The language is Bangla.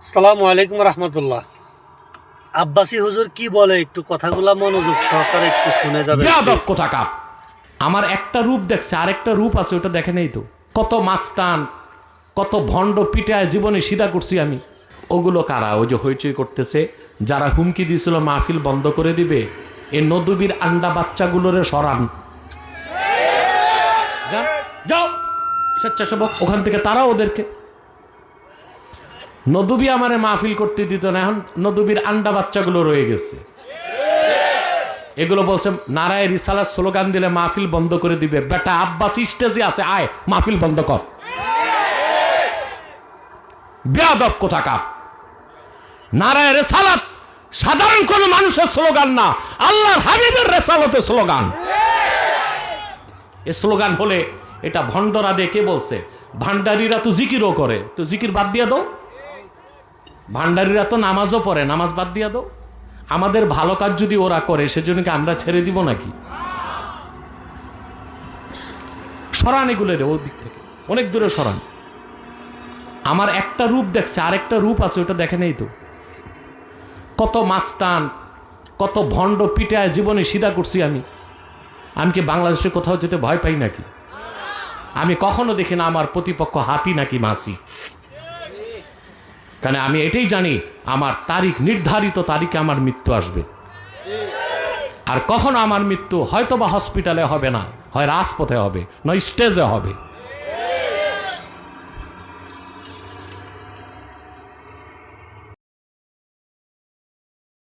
আসসালামু আলাইকুম রহমতুল্লাহ। আব্বাসী হুজুর কি বলে একটু কথাগুলা মনোযোগ সহকারে একটু শুনে যাবেন বেয়াদব please। কোথাকার। আমার একটা রূপ দেখছে, আরেকটা রূপ আছে, ওটা দেখে নেই তো। কত মাস্তান, কত ভণ্ড পিটায় জীবনে সিধা করছি আমি। ওগুলো কারা? ওই যে হইচই করতেছে, যারা হুমকি দিয়েছিল মাহফিল বন্ধ করে দিবে, এই নদীর আন্ডা বাচ্চাগুলোরে সরান, যান, যাও স্বেচ্ছাসেবক ওখান থেকে, তারা ওদেরকে। নদুবি আমারে মাহফিল করতে দিত না, এখন নদুবির আন্ডা বাচ্চাগুলো রয়ে গেছে। এগুলো বলছে নারায় রিসালাত স্লোগান দিলে মাহফিল বন্ধ করে দিবে। বেটা আব্বাস স্টেজে আছে, আয় মাহফিল বন্ধ কর। বেয়াদব কোথাকার। নারায় রিসালাত সাধারণ কোন মানুষের স্লোগান না, আল্লাহর হাবিবের রিসালাতের স্লোগান। এই স্লোগান হলে এটা ভণ্ডরা দিয়ে কে বলছে? ভান্ডারীরা তো জিকিরও করে, তো জিকির বাদ দিয়া দাও। ভান্ডারীরা তো নামাজও পড়ে, নামাজ বাদ দিয়া দাও। আমাদের ভালো কাজ যদি ওরা করে, সেজন্য কি আমরা ছেড়ে দিব নাকি? সরান এগুলো রে, ওর দিক থেকে অনেক দূরে সরান। আমার একটা রূপ দেখছে, আরেকটা রূপ আছে, ওটা দেখে নেই তো। কত মাস্তান, কত ভণ্ড পিটায় জীবনে সিধা করছি আমি। আমি কি বাংলাদেশে কোথাও যেতে ভয় পাই নাকি? আমি কখনো দেখি না আমার প্রতিপক্ষ হাতি নাকি মাসি। কারণ আমি এটাই জানি, আমার তারিখ, নির্ধারিত তারিখে আমার মৃত্যু আসবে। আর কখনো আমার মৃত্যু হয়তো বা হসপিটালে হবে না, হয় রাজপথে হবে, নয় স্টেজে হবে।